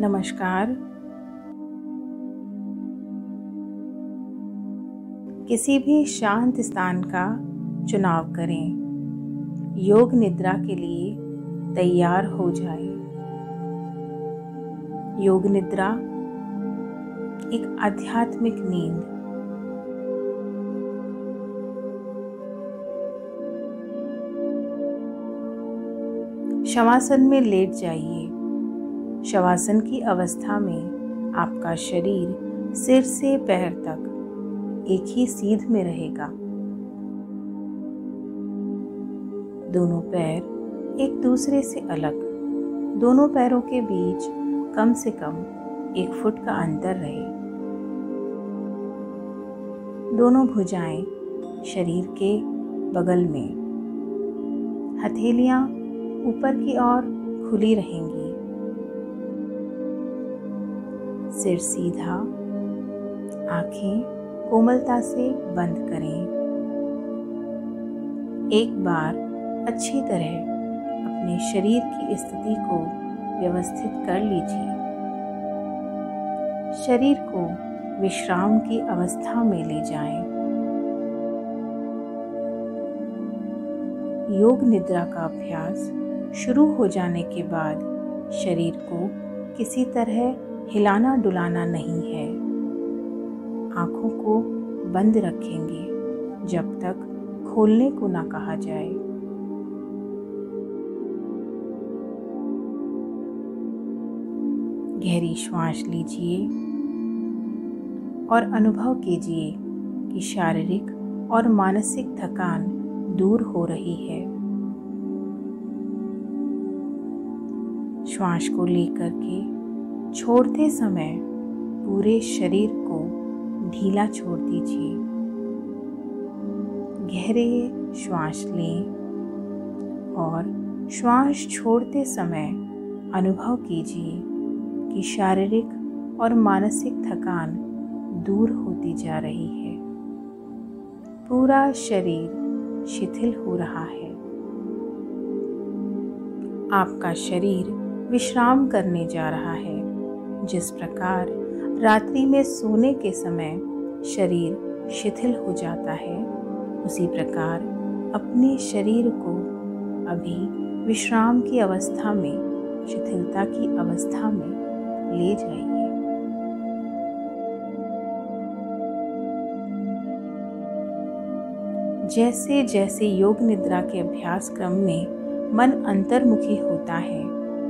नमस्कार। किसी भी शांत स्थान का चुनाव करें। योग निद्रा के लिए तैयार हो जाए। योग निद्रा एक आध्यात्मिक नींद। शवासन में लेट जाइए। शवासन की अवस्था में आपका शरीर सिर से पैर तक एक ही सीध में रहेगा। दोनों पैर एक दूसरे से अलग। दोनों पैरों के बीच कम से कम 1 फुट का अंतर रहे। दोनों भुजाएं शरीर के बगल में। हथेलियां ऊपर की ओर खुली रहेंगी। सिर सीधा, आंखें कोमलता से बंद करें। एक बार अच्छी तरह अपने शरीर की स्थिति को व्यवस्थित कर लीजिए। शरीर को विश्राम की अवस्था में ले जाएं। योग निद्रा का अभ्यास शुरू हो जाने के बाद शरीर को किसी तरह हिलाना डुलाना नहीं है। आंखों को बंद रखेंगे जब तक खोलने को ना कहा जाए। गहरी श्वास लीजिए और अनुभव कीजिए कि शारीरिक और मानसिक थकान दूर हो रही है। श्वास को लेकर के छोड़ते समय पूरे शरीर को ढीला छोड़ दीजिए। गहरे श्वास लें और श्वास छोड़ते समय अनुभव कीजिए कि शारीरिक और मानसिक थकान दूर होती जा रही है। पूरा शरीर शिथिल हो रहा है। आपका शरीर विश्राम करने जा रहा है। जिस प्रकार रात्रि में सोने के समय शरीर शिथिल हो जाता है, उसी प्रकार अपने शरीर को अभी विश्राम की अवस्था में, शिथिलता की अवस्था में ले जाइए। जैसे जैसे योग निद्रा के अभ्यास क्रम में मन अंतर्मुखी होता है,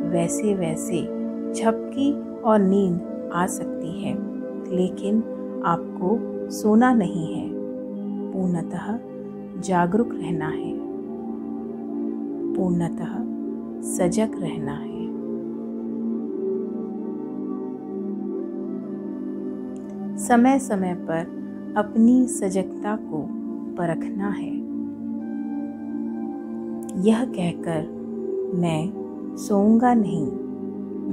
वैसे वैसे झपकी और नींद आ सकती है, लेकिन आपको सोना नहीं है। पूर्णतः जागरूक रहना है। पूर्णतः सजग रहना है। समय समय पर अपनी सजगता को परखना है। यह कहकर मैं सोऊंगा नहीं,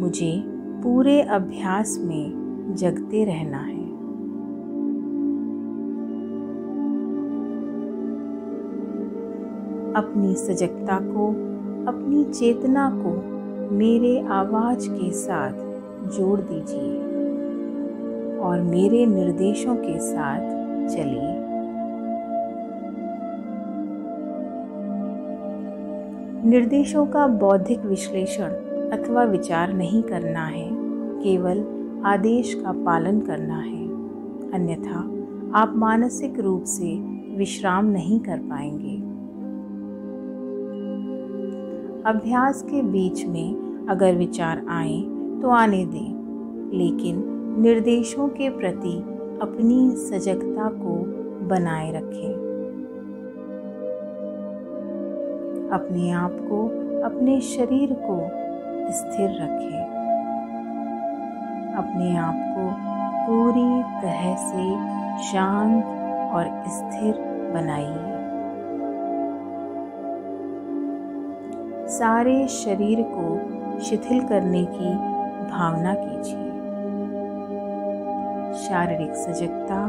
मुझे पूरे अभ्यास में जगते रहना है। अपनी सजगता को, अपनी चेतना को मेरे आवाज के साथ जोड़ दीजिए और मेरे निर्देशों के साथ चलिए। निर्देशों का बौद्धिक विश्लेषण अथवा विचार नहीं करना है, केवल आदेश का पालन करना है। अन्यथा आप मानसिक रूप से विश्राम नहीं कर पाएंगे। अभ्यास के बीच में अगर विचार आए तो आने दें, लेकिन निर्देशों के प्रति अपनी सजगता को बनाए रखें। अपने आप को, अपने शरीर को स्थिर रखें। अपने आप को पूरी तरह से शांत और स्थिर बनाइए। सारे शरीर को शिथिल करने की भावना कीजिए। शारीरिक सजगता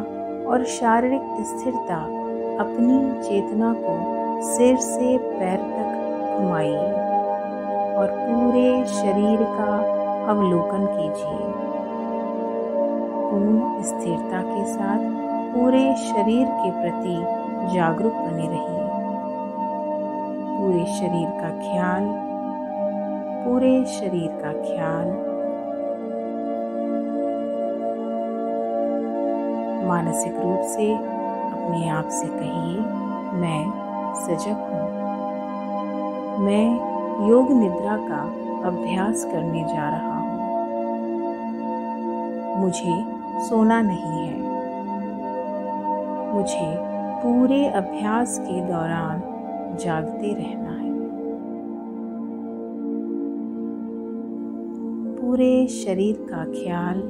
और शारीरिक स्थिरता अपनी चेतना को सिर से पैर तक घुमाइए और पूरे शरीर का अवलोकन कीजिए। पूर्ण स्थिरता के साथ पूरे शरीर के प्रति जागरूक बने रहिए। पूरे शरीर का ख्याल, पूरे शरीर का ख्याल। मानसिक रूप से अपने आप से कहिए, मैं सजग हूँ। मैं योग निद्रा का अभ्यास करने जा रहा हूँ। मुझे सोना नहीं है। मुझे पूरे अभ्यास के दौरान जागते रहना है। पूरे शरीर का ख्याल,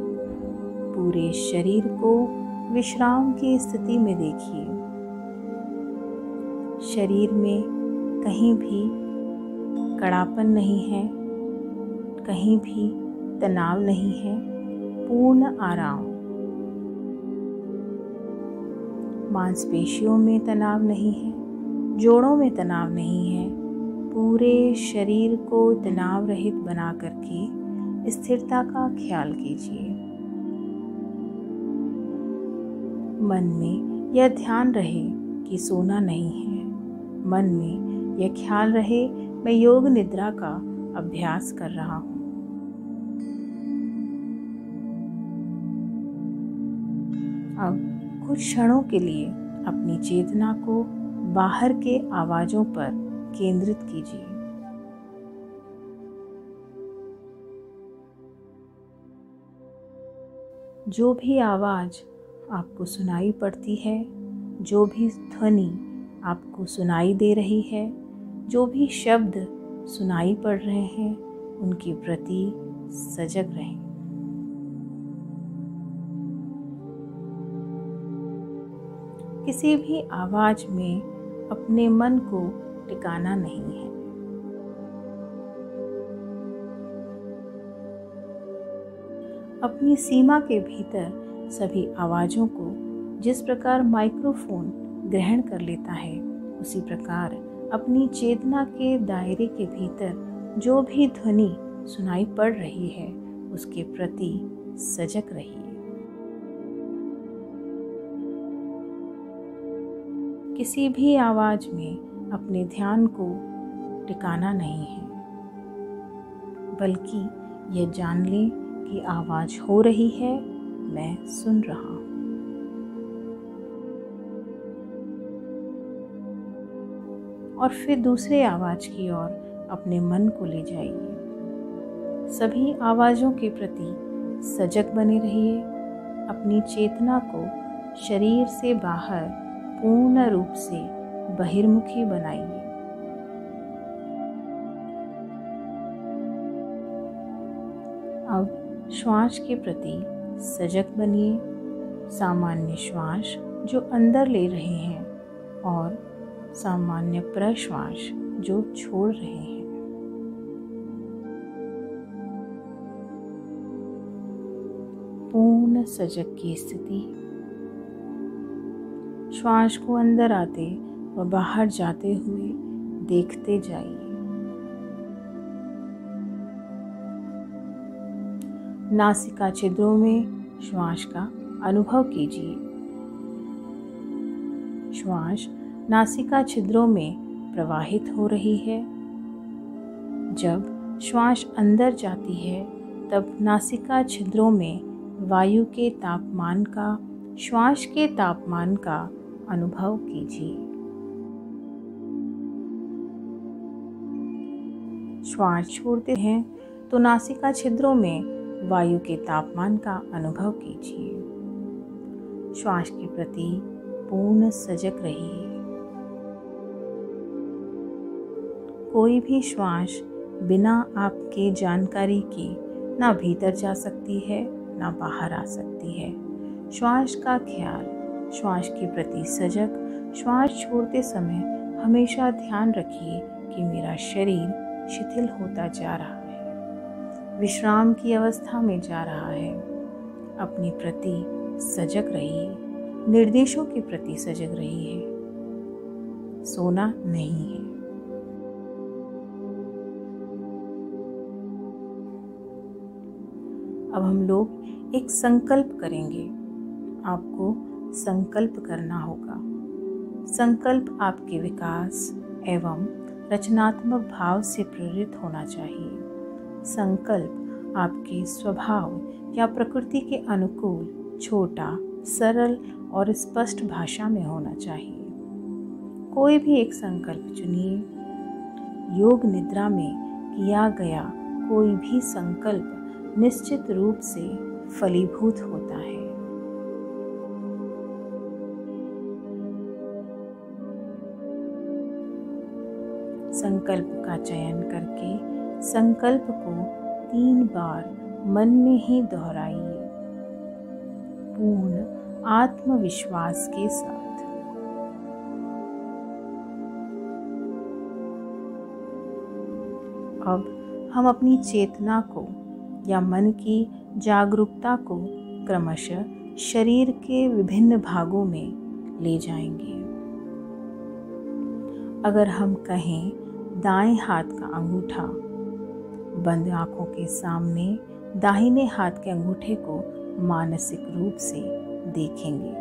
पूरे शरीर को विश्राम की स्थिति में देखिए। शरीर में कहीं भी कड़ापन नहीं है, कहीं भी तनाव नहीं है, पूर्ण आराम। मांसपेशियों में तनाव नहीं है, जोड़ों में तनाव नहीं है। पूरे शरीर को तनाव रहित बना करके स्थिरता का ख्याल कीजिए। मन में यह ध्यान रहे कि सोना नहीं है। मन में यह ख्याल रहे, मैं योग निद्रा का अभ्यास कर रहा हूँ। अब कुछ क्षणों के लिए अपनी चेतना को बाहर के आवाजों पर केंद्रित कीजिए। जो भी आवाज आपको सुनाई पड़ती है, जो भी ध्वनि आपको सुनाई दे रही है, जो भी शब्द सुनाई पड़ रहे हैं, उनके प्रति सजग रहें। किसी भी आवाज में अपने मन को टिकाना नहीं है। अपनी सीमा के भीतर सभी आवाजों को जिस प्रकार माइक्रोफोन ग्रहण कर लेता है, उसी प्रकार अपनी चेतना के दायरे के भीतर जो भी ध्वनि सुनाई पड़ रही है, उसके प्रति सजग रहिए। किसी भी आवाज में अपने ध्यान को टिकाना नहीं है, बल्कि यह जान लें कि आवाज हो रही है, मैं सुन रहा हूँ। और फिर दूसरे आवाज की ओर अपने मन को ले जाइए। सभी आवाजों के प्रति सजग बने रहिए। अपनी चेतना को शरीर से बाहर पूर्ण रूप से बहिर्मुखी बनाइए। अब श्वास के प्रति सजग बनिए। सामान्य श्वास जो अंदर ले रहे हैं और सामान्य प्रश्वास जो छोड़ रहे हैं। पूर्ण सजग की स्थिति। श्वास को अंदर आते व बाहर जाते हुए देखते जाइए। नासिका छिद्रों में श्वास का अनुभव कीजिए। श्वास नासिका छिद्रों में प्रवाहित हो रही है। जब श्वास अंदर जाती है, तब नासिका छिद्रों में वायु के तापमान का, श्वास के तापमान का अनुभव कीजिए। श्वास छोड़ते हैं तो नासिका छिद्रों में वायु के तापमान का अनुभव कीजिए। श्वास के प्रति पूर्ण सजग रहिए। कोई भी श्वास बिना आपके जानकारी के ना भीतर जा सकती है, ना बाहर आ सकती है। श्वास का ख्याल, श्वास के प्रति सजग। श्वास छोड़ते समय हमेशा ध्यान रखिए कि मेरा शरीर शिथिल होता जा रहा है, विश्राम की अवस्था में जा रहा है। अपने प्रति सजग रहिए, निर्देशों के प्रति सजग रहिए। सोना नहीं है। अब हम लोग एक संकल्प करेंगे। आपको संकल्प करना होगा। संकल्प आपके विकास एवं रचनात्मक भाव से प्रेरित होना चाहिए। संकल्प आपके स्वभाव या प्रकृति के अनुकूल, छोटा, सरल और स्पष्ट भाषा में होना चाहिए। कोई भी एक संकल्प चुनिए। योग निद्रा में किया गया कोई भी संकल्प निश्चित रूप से फलीभूत होता है। संकल्प का चयन करके संकल्प को 3 बार मन में ही दोहराइए, पूर्ण आत्मविश्वास के साथ। अब हम अपनी चेतना को या मन की जागरूकता को क्रमशः शरीर के विभिन्न भागों में ले जाएंगे। अगर हम कहें, दाएं हाथ का अंगूठा, बंद आंखों के सामने दाहिने हाथ के अंगूठे को मानसिक रूप से देखेंगे।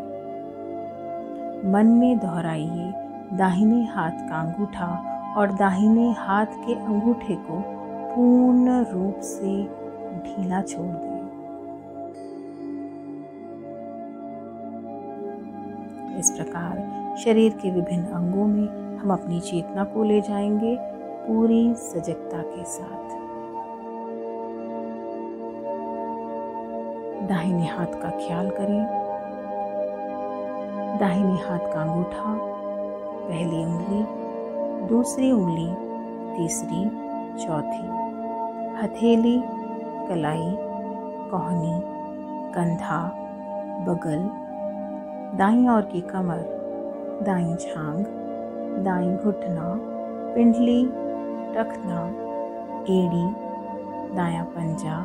मन में दोहराइए, दाहिने हाथ का अंगूठा और दाहिने हाथ के अंगूठे को पूर्ण रूप से ढीला छोड़ दें। इस प्रकार शरीर के विभिन्न अंगों में हम अपनी चेतना को ले जाएंगे पूरी सजगता के साथ। दाहिने हाथ का ख्याल करें। दाहिने हाथ का अंगूठा, पहली उंगली, दूसरी उंगली, तीसरी, चौथी, हथेली, कलाई, कोहनी, कंधा, बगल, दाईं ओर की कमर, दाईं जांघ, दाईं घुटना, पिंडली, टखना, एड़ी, दायां पंजा,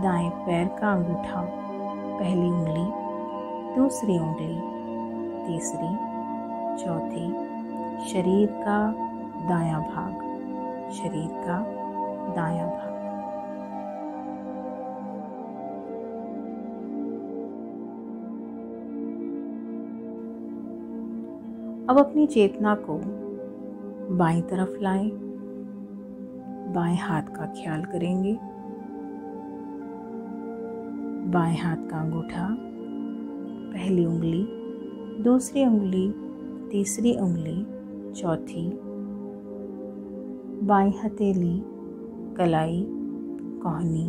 दाएं पैर का अंगूठा, पहली उंगली, दूसरी उंगली, तीसरी, चौथी, शरीर का दायां भाग, शरीर का दायां भाग। अब अपनी चेतना को बाईं तरफ लाएं। बाएं हाथ का ख्याल करेंगे। बाएं हाथ का अंगूठा, पहली उंगली, दूसरी उंगली, तीसरी उंगली, चौथी, बाईं हथेली, कलाई, कोहनी,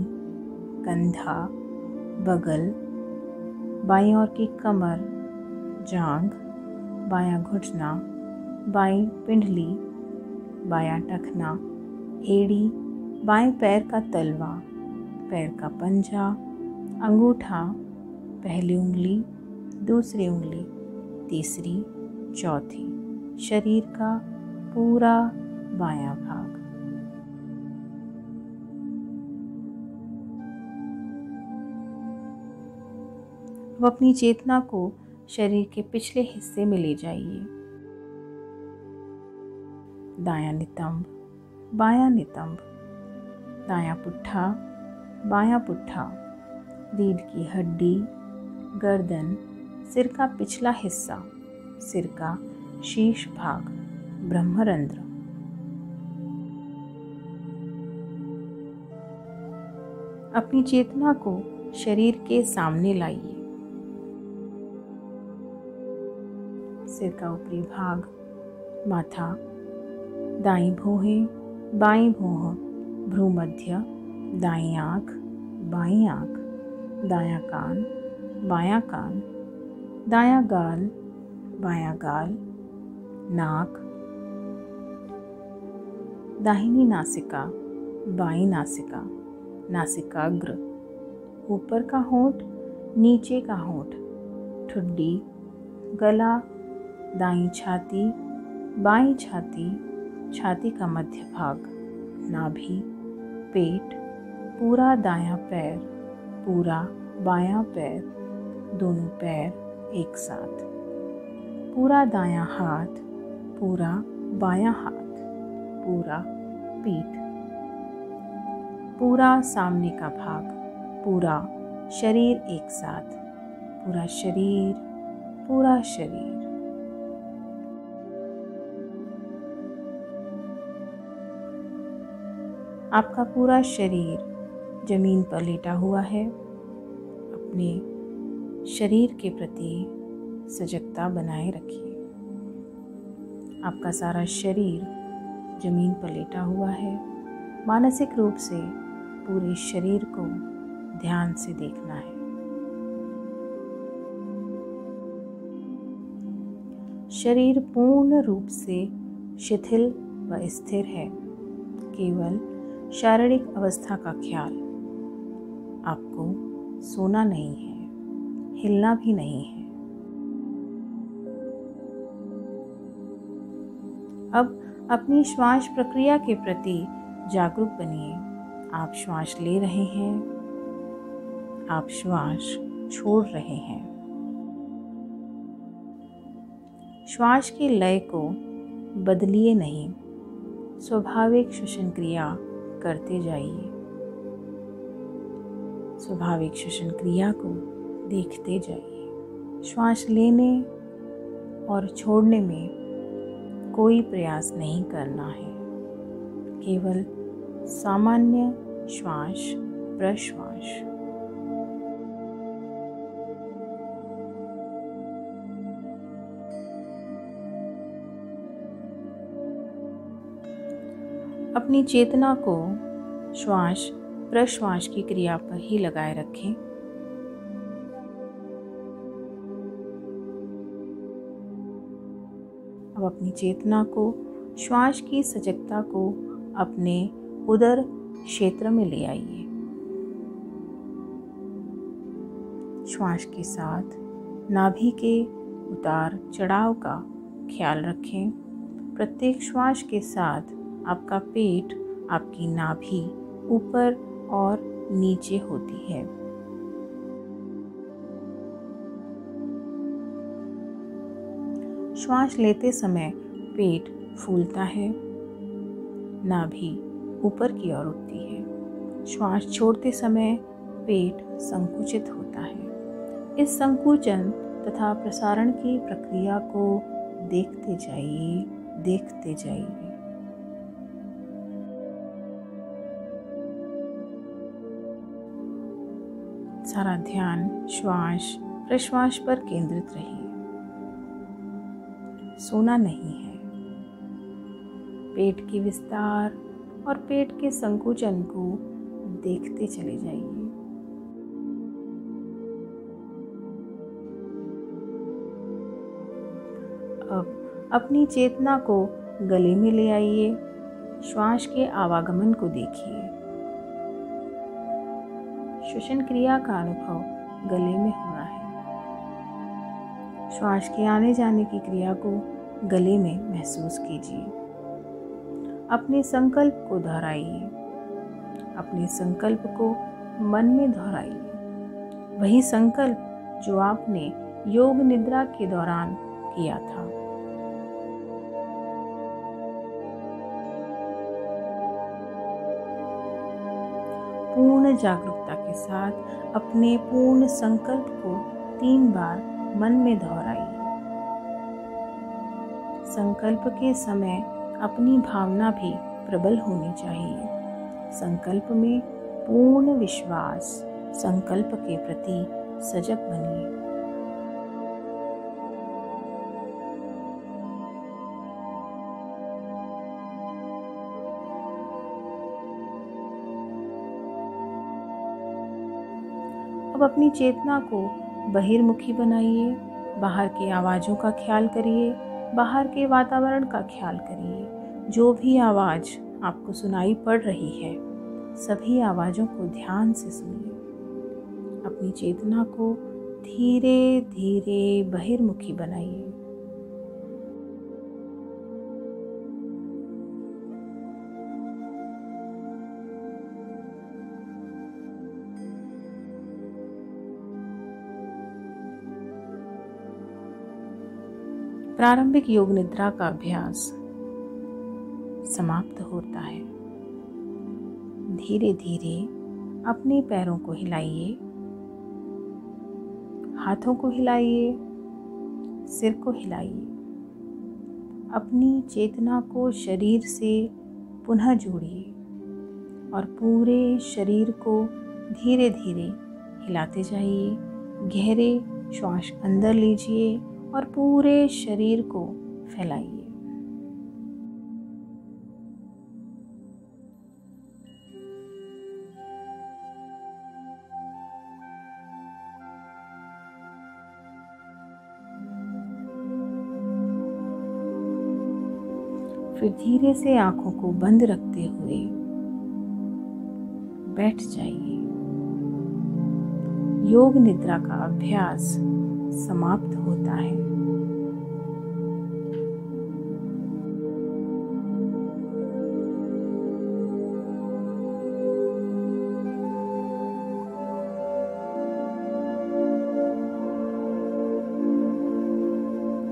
कंधा, बगल, बाईं ओर की कमर, जांघ, बायां घुटना, बाईं पिंडली, बायां टखना, एड़ी, बाएं पैर का तलवा, पैर का पंजा, अंगूठा, पहली उंगली, दूसरी उंगली, तीसरी, चौथी, शरीर का पूरा बायां भाग। अब अपनी चेतना को शरीर के पिछले हिस्से में ले जाइए। दायां नितंब, बायां नितंब, दायां पुट्ठा, बायां पुट्ठा, रीढ़ की हड्डी, गर्दन, सिर का पिछला हिस्सा, सिर का शीर्ष भाग, ब्रह्मरंध्र। अपनी चेतना को शरीर के सामने लाइए। सिर का ऊपरी भाग, माथा, दाईं भौहें, बाईं भौह, भ्रूमध्य, दाईं आँख, बाईं आँख, दायां कान, बायां कान, दायां गाल, बायां गाल, नाक, दाहिनी नासिका, बाईं नासिका, नासिकाग्र, ऊपर का होंठ, नीचे का होंठ, ठुड्डी, गला, दाईं छाती, बाईं छाती, छाती का मध्य भाग, नाभि, पेट, पूरा दायां पैर, पूरा बायां पैर, दोनों पैर एक साथ, पूरा दायां हाथ, पूरा बायां हाथ, पूरा पीठ, पूरा सामने का भाग, पूरा शरीर एक साथ, पूरा शरीर, पूरा शरीर। आपका पूरा शरीर जमीन पर लेटा हुआ है। अपने शरीर के प्रति सजगता बनाए रखिए। आपका सारा शरीर जमीन पर लेटा हुआ है। मानसिक रूप से पूरे शरीर को ध्यान से देखना है। शरीर पूर्ण रूप से शिथिल व स्थिर है। केवल शारीरिक अवस्था का ख्याल। आपको सोना नहीं है, हिलना भी नहीं है। अब अपनी श्वास प्रक्रिया के प्रति जागरूक बनिए। आप श्वास ले रहे हैं, आप श्वास छोड़ रहे हैं। श्वास के लय को बदलिए नहीं, स्वाभाविक श्वसन क्रिया करते जाइए। स्वाभाविक श्वसन क्रिया को देखते जाइए। श्वास लेने और छोड़ने में कोई प्रयास नहीं करना है। केवल सामान्य श्वास प्रश्वास। अपनी चेतना को श्वास प्रश्वास की क्रिया पर ही लगाए रखें। अब अपनी चेतना को श्वास की सजगता को अपने उदर क्षेत्र में ले आइए। श्वास के साथ नाभि के उतार चढ़ाव का ख्याल रखें। प्रत्येक श्वास के साथ आपका पेट, आपकी नाभि ऊपर और नीचे होती है। श्वास लेते समय पेट फूलता है, नाभि ऊपर की ओर उठती है। श्वास छोड़ते समय पेट संकुचित होता है। इस संकुचन तथा प्रसारण की प्रक्रिया को देखते जाइए, देखते जाइए। सारा ध्यान श्वास प्रश्वास पर केंद्रित रहिए। सोना नहीं है। पेट के विस्तार और पेट के संकुचन को देखते चले जाइए। अब अपनी चेतना को गले में ले आइए। श्वास के आवागमन को देखिए। श्वसन क्रिया का अनुभव गले में हो रहा है। श्वास के आने जाने की क्रिया को गले में महसूस कीजिए। अपने संकल्प को दोहराइए। अपने संकल्प को मन में दोहराइए। वही संकल्प जो आपने योग निद्रा के दौरान किया था। पूर्ण जागरूकता के साथ अपने पूर्ण संकल्प को 3 बार मन में दोहराइए। संकल्प के समय अपनी भावना भी प्रबल होनी चाहिए। संकल्प में पूर्ण विश्वास, संकल्प के प्रति सजग बनिए। अब अपनी चेतना को बहिर्मुखी बनाइए। बाहर की आवाज़ों का ख्याल करिए, बाहर के वातावरण का ख्याल करिए। जो भी आवाज़ आपको सुनाई पड़ रही है, सभी आवाज़ों को ध्यान से सुनिए। अपनी चेतना को धीरे धीरे बहिर्मुखी बनाइए। प्रारंभिक योग निद्रा का अभ्यास समाप्त होता है। धीरे धीरे अपने पैरों को हिलाइए, हाथों को हिलाइए, सिर को हिलाइए। अपनी चेतना को शरीर से पुनः जोड़िए और पूरे शरीर को धीरे धीरे हिलाते जाइए। गहरे श्वास अंदर लीजिए और पूरे शरीर को फैलाइए। फिर धीरे से आंखों को बंद रखते हुए बैठ जाइए। योग निद्रा का अभ्यास समाप्त होता है।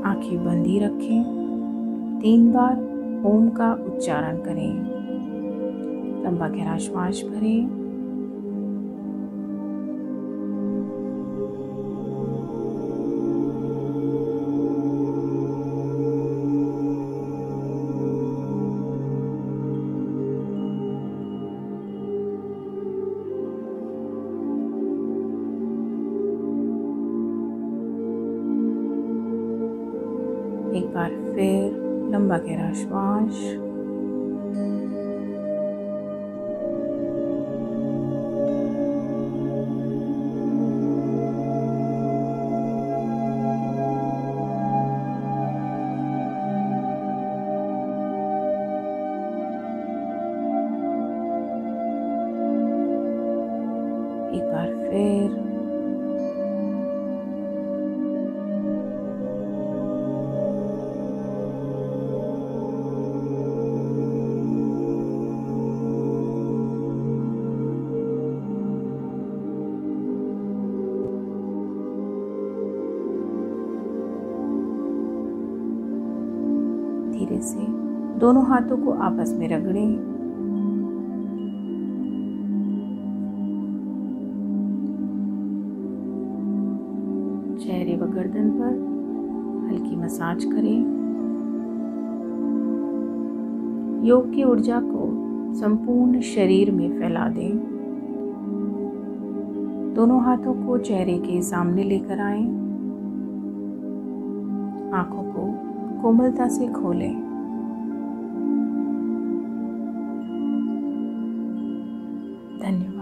आंखें बंद ही रखें। 3 बार ओम का उच्चारण करें। लंबा गहरा श्वास भरें। एक बार फिर लंबा गहरा श्वास। एक बार फिर धीरे से दोनों हाथों को आपस में रगड़ें। चेहरे व गर्दन पर हल्की मसाज करें। योग की ऊर्जा को संपूर्ण शरीर में फैला दें। दोनों हाथों को चेहरे के सामने लेकर आएं। आंखों को कोमलता से खोलें। धन्यवाद।